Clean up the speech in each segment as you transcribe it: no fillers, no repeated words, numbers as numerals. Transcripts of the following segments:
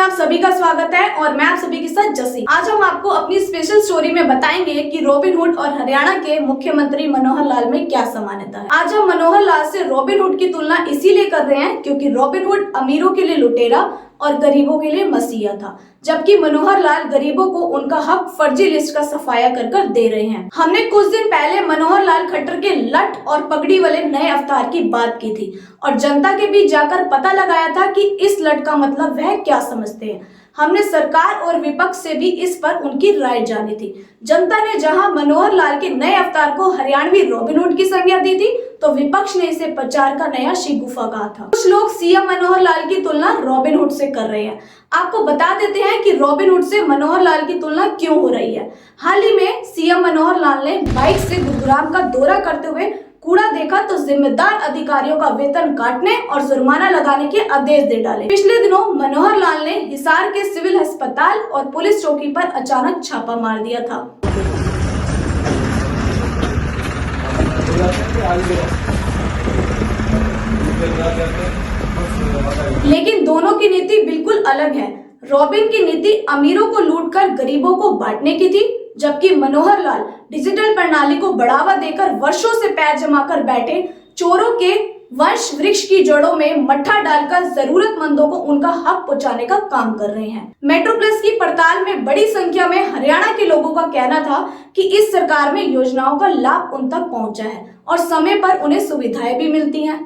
आप सभी का स्वागत है और मैं आप सभी के साथ जसी। आज हम आपको अपनी स्पेशल स्टोरी में बताएंगे कि रॉबिनहुड और हरियाणा के मुख्यमंत्री मनोहर लाल में क्या समानता है। आज हम मनोहर लाल से रॉबिनहुड की तुलना इसीलिए कर रहे हैं क्योंकि रॉबिनहुड अमीरों के लिए लुटेरा और गरीबों के लिए मसीहा था, जबकि मनोहर लाल गरीबों को उनका हक फर्जी लिस्ट का सफाया कर कर दे रहे हैं। हमने कुछ दिन पहले मनोहर लाल खट्टर के लट और पगड़ी वाले नए अवतार की बात की थी और जनता के बीच जाकर पता लगाया था कि इस लट का मतलब वह क्या समझते हैं। हमने सरकार और विपक्ष से भी इस पर उनकी राय जानी थी। जनता ने जहां मनोहर लाल के नए अवतार को हरियाणवी रॉबिनहुड की संज्ञा दी थी, तो विपक्ष ने इसे प्रचार का नया शिगुफा कहा था। कुछ लोग सीएम मनोहर लाल की तुलना रॉबिनहुड से कर रहे हैं। आपको बता देते हैं कि रॉबिनहुड से मनोहर लाल की तुलना क्यों हो रही है। हाल ही में सीएम मनोहर लाल ने बाइक से गुरुग्राम का दौरा करते हुए कूड़ा देखा तो जिम्मेदार अधिकारियों का वेतन काटने और जुर्माना लगाने के आदेश दे डाले। पिछले दिनों मनोहर लाल ने हिसार के सिविल अस्पताल और पुलिस चौकी पर अचानक छापा मार दिया था। लेकिन दोनों की नीति बिल्कुल अलग है। रॉबिन की नीति अमीरों को लूटकर गरीबों को बांटने की थी, जबकि मनोहर लाल डिजिटल प्रणाली को बढ़ावा देकर वर्षों से पैर जमाकर बैठे चोरों के वंश वृक्ष की जड़ों में मट्ठा डालकर जरूरतमंदों को उनका हक पहुंचाने का काम कर रहे हैं। मेट्रो प्लस की पड़ताल में बड़ी संख्या में हरियाणा के लोगों का कहना था कि इस सरकार में योजनाओं का लाभ उन तक पहुंचा है और समय पर उन्हें सुविधाएं भी मिलती हैं।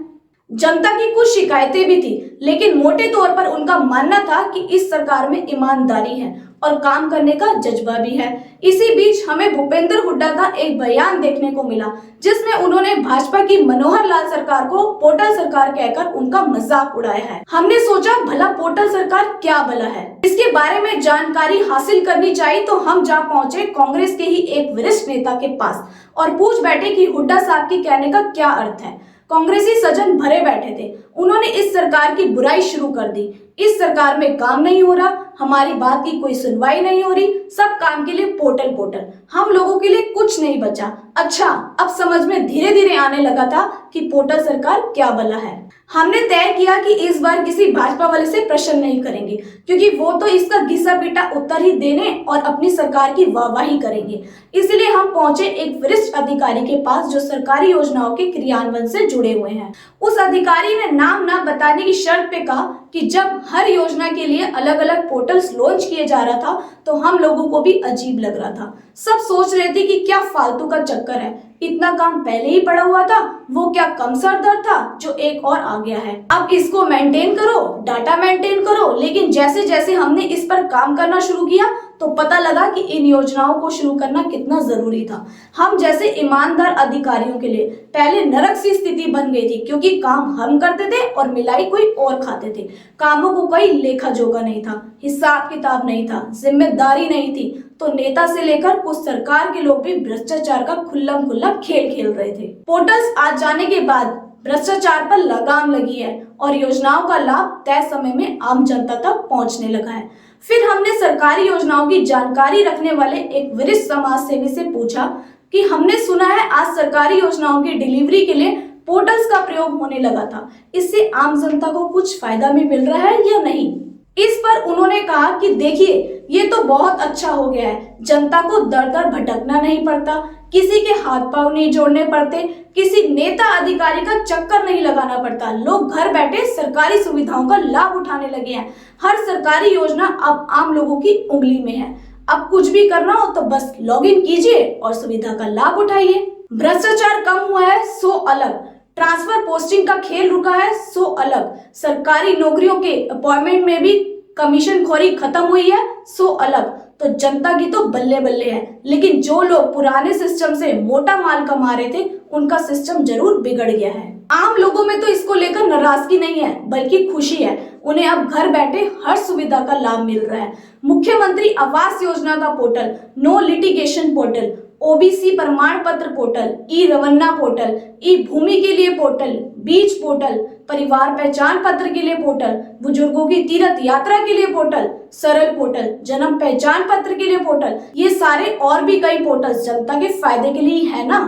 जनता की कुछ शिकायतें भी थी, लेकिन मोटे तौर पर उनका मानना था कि इस सरकार में ईमानदारी है और काम करने का जज्बा भी है। इसी बीच हमें भूपेंद्र हुड्डा का एक बयान देखने को मिला, जिसमें उन्होंने भाजपा की मनोहर लाल सरकार को पोर्टल सरकार कहकर उनका मजाक उड़ाया है। हमने सोचा भला पोर्टल सरकार क्या भला है, इसके बारे में जानकारी हासिल करनी चाहिए, तो हम जा पहुंचे कांग्रेस के ही एक वरिष्ठ नेता के पास और पूछ बैठे कि हुड्डा साहब के कहने का क्या अर्थ है। कांग्रेसी सज्जन भरे बैठे थे। उन्होंने इस सरकार की बुराई शुरू कर दी। इस सरकार में काम नहीं हो रहा, हमारी बात की कोई सुनवाई नहीं हो रही, सब काम के लिए पोर्टल पोर्टल, हम लोगों के लिए कुछ नहीं बचा। अच्छा, अब समझ में धीरे धीरे आने लगा था कि पोर्टल सरकार क्या भला है। हमने तय किया कि इस बार किसी भाजपा वाले से प्रश्न नहीं करेंगे, क्योंकि वो तो इसका घिसा पीटा उत्तर ही देने और अपनी सरकार की वाहवाही करेंगे। इसलिए हम पहुंचे एक वरिष्ठ अधिकारी के पास जो सरकारी योजनाओं के क्रियान्वयन से जुड़े हुए हैं। उस अधिकारी ने नाम ना बताने की शर्त पे कहा कि जब हर योजना के लिए अलग अलग पोर्टल्स लॉन्च किए जा रहा था, तो हम लोगों को भी अजीब लग रहा था। सब सोच रहे थे कि क्या फालतू का चक्कर है, इतना काम पहले ही पड़ा हुआ था, वो क्या कम सरदर्द था जो एक और आ गया है। अब इसको मेंटेन करो, डाटा मेंटेन करो। लेकिन जैसे जैसे हमने इस पर काम करना शुरू किया, तो पता लगा कि इन योजनाओं को शुरू करना कितना जरूरी था। हम जैसे ईमानदार अधिकारियों के लिए पहले नरक सी स्थिति बन गई थी, क्योंकि काम हम करते थे और मिलाई कोई और खाते थे। कामों को कोई लेखा जोखा नहीं था, हिसाब किताब नहीं था, जिम्मेदारी नहीं थी, तो नेता से लेकर कुछ सरकार के लोग भी भ्रष्टाचार का खुल्लम खुल्ला खेल खेल रहे थे। पोर्टल्स आ जाने के बाद भ्रष्टाचार पर लगाम लगी है और योजनाओं का लाभ तय समय में आम जनता तक पहुंचने लगा है। फिर हमने सरकारी योजनाओं की जानकारी रखने वाले एक वरिष्ठ समाज सेवी से पूछा कि हमने सुना है आज सरकारी योजनाओं की डिलीवरी के लिए पोर्टल्स का प्रयोग होने लगा था, इससे आम जनता को कुछ फायदा भी मिल रहा है या नहीं। इस पर उन्होंने कहा कि देखिए, ये तो बहुत अच्छा हो गया है, जनता को दर दर भटकना नहीं पड़ता, किसी के हाथ पांव नहीं जोड़ने पड़ते, किसी नेता अधिकारी का चक्कर नहीं लगाना पड़ता, लोग घर बैठे सरकारी सुविधाओं का लाभ उठाने लगे हैं। हर सरकारी योजना अब आम लोगों की उंगली में है। अब कुछ भी करना हो तो बस लॉगिन कीजिए और सुविधा का लाभ उठाइए। भ्रष्टाचार कम हुआ है सो अलग, ट्रांसफर पोस्टिंग का खेल रुका है सो अलग, सरकारी नौकरियों के अपॉइंटमेंट में भी कमीशन खोरी खत्म हुई है सो अलग। तो जनता की तो बल्ले बल्ले है, लेकिन जो लोग पुराने सिस्टम से मोटा माल कमा रहे थे, उनका सिस्टम जरूर बिगड़ गया है। आम लोगों में तो इसको लेकर नाराजगी नहीं है, बल्कि खुशी है। उन्हें अब घर बैठे हर सुविधा का लाभ मिल रहा है। मुख्यमंत्री आवास योजना का portal, no litigation portal, OBC प्रमाण पत्र पोर्टल, ई रवन्ना पोर्टल, ई भूमि के लिए पोर्टल, बीज पोर्टल, परिवार पहचान पत्र के लिए पोर्टल, बुजुर्गों की तीर्थ यात्रा के लिए पोर्टल, सरल पोर्टल, जन्म पहचान पत्र के लिए पोर्टल, ये सारे और भी कई पोर्टल्स जनता के फायदे के लिए है ना।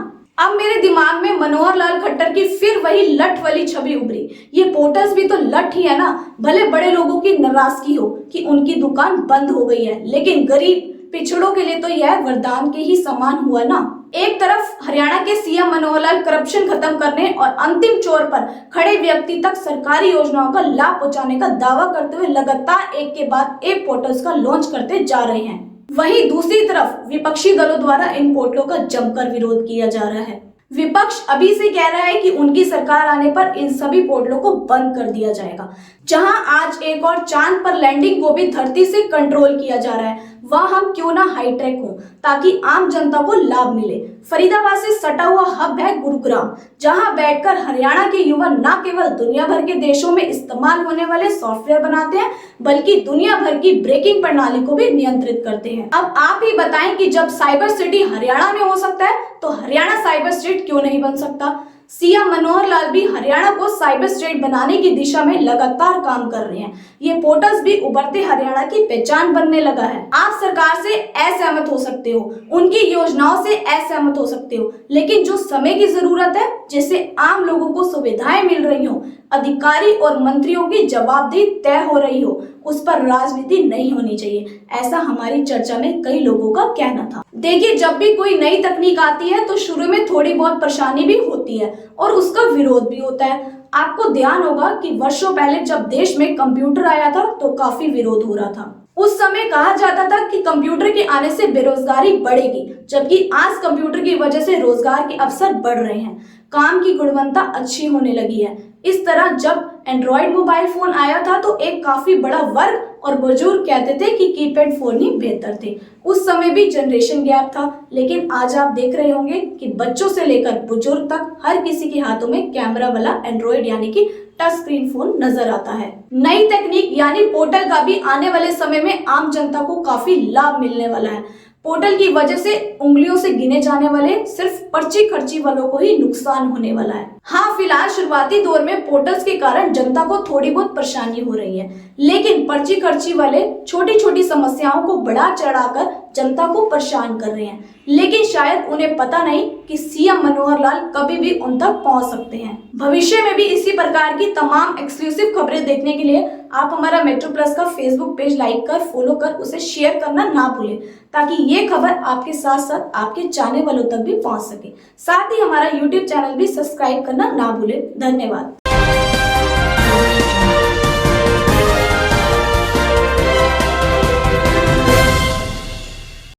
अब मेरे दिमाग में मनोहर लाल खट्टर की फिर वही लठ वाली छवि उभरी। ये पोर्टर्स भी तो लठ ही है ना। भले बड़े लोगों की नाराजगी हो कि उनकी दुकान बंद हो गई है, लेकिन गरीब पिछड़ों के लिए तो यह वरदान के ही समान हुआ ना। एक तरफ हरियाणा के सीएम मनोहर लाल करप्शन खत्म करने और अंतिम छोर पर खड़े व्यक्ति तक सरकारी योजनाओं का लाभ पहुंचाने का दावा करते हुए लगातार एक के बाद एक पोर्टल्स का लॉन्च करते जा रहे हैं, वहीं दूसरी तरफ विपक्षी दलों द्वारा इन पोर्टलों का जमकर विरोध किया जा रहा है। विपक्ष अभी से कह रहा है कि उनकी सरकार आने पर इन सभी पोर्टलों को बंद कर दिया जाएगा। जहां आज एक और चांद पर लैंडिंग को भी धरती से कंट्रोल किया जा रहा है, वह हम क्यों ना हाईटेक हो ताकि आम जनता को लाभ मिले। फरीदाबाद से सटा हुआ हब है गुरुग्राम, जहां बैठकर हरियाणा के युवा न केवल दुनिया भर के देशों में इस्तेमाल होने वाले सॉफ्टवेयर बनाते हैं, बल्कि दुनिया भर की ब्रेकिंग प्रणाली को भी नियंत्रित करते हैं। अब आप ही बताएं कि जब साइबर सिटी हरियाणा में हो सकता है, तो हरियाणा साइबर स्टेट क्यों नहीं बन सकता। सीएम मनोहर लाल भी हरियाणा को साइबर स्टेट बनाने की दिशा में लगातार काम कर रहे हैं। ये पोर्टल्स भी उभरते हरियाणा की पहचान बनने लगा है। आप सरकार से असहमत हो सकते हो, उनकी योजनाओं से असहमत हो सकते हो, लेकिन जो समय की जरूरत है, जिससे आम लोगों को सुविधाएं मिल रही हो, अधिकारी और मंत्रियों की जवाबदेही तय हो रही हो, उस पर राजनीति नहीं होनी चाहिए, ऐसा हमारी चर्चा में कई लोगों का कहना था। देखिए, जब भी कोई नई तकनीक आती है तो शुरू में थोड़ी बहुत परेशानी भी होती है और उसका विरोध भी होता है। आपको ध्यान होगा कि वर्षों पहले जब देश में कंप्यूटर आया था तो काफी विरोध हो रहा था। उस समय कहा जाता था कि कंप्यूटर के आने से बेरोजगारी बढ़ेगी, जबकि आज कंप्यूटर की वजह से रोजगार के अवसर बढ़ रहे हैं, काम की गुणवत्ता अच्छी होने लगी है। इस तरह जब एंड्रॉइड मोबाइल फोन आया था तो एक काफी बड़ा वर्ग और बुजुर्ग कहते थे कि कीपैड फोन ही बेहतर थे। उस समय भी जनरेशन गैप था, लेकिन आज आप देख रहे होंगे कि बच्चों से लेकर बुजुर्ग तक हर किसी के हाथों में कैमरा वाला एंड्रॉइड यानी कि टच स्क्रीन फोन नजर आता है। नई तकनीक यानी पोर्टल का भी आने वाले समय में आम जनता को काफी लाभ मिलने वाला है। पोर्टल की वजह से उंगलियों से गिने जाने वाले सिर्फ पर्ची खर्ची वालों को ही नुकसान होने वाला है। हाँ, फिलहाल शुरुआती दौर में पोर्टल्स के कारण जनता को थोड़ी बहुत परेशानी हो रही है, लेकिन पर्ची खर्ची वाले छोटी छोटी समस्याओं को बढ़ा चढ़ाकर जनता को परेशान कर रहे हैं, लेकिन शायद उन्हें पता नहीं कि सीएम मनोहर लाल कभी भी उन तक पहुंच सकते हैं। भविष्य में भी इसी प्रकार की तमाम एक्सक्लूसिव खबरें देखने के लिए आप हमारा मेट्रो प्लस का फेसबुक पेज लाइक कर, फॉलो कर, उसे शेयर करना ना भूलें, ताकि ये खबर आपके साथ साथ आपके चाहने वालों तक भी पहुंच सके। साथ ही हमारा यूट्यूब चैनल भी सब्सक्राइब करना ना भूलें। धन्यवाद।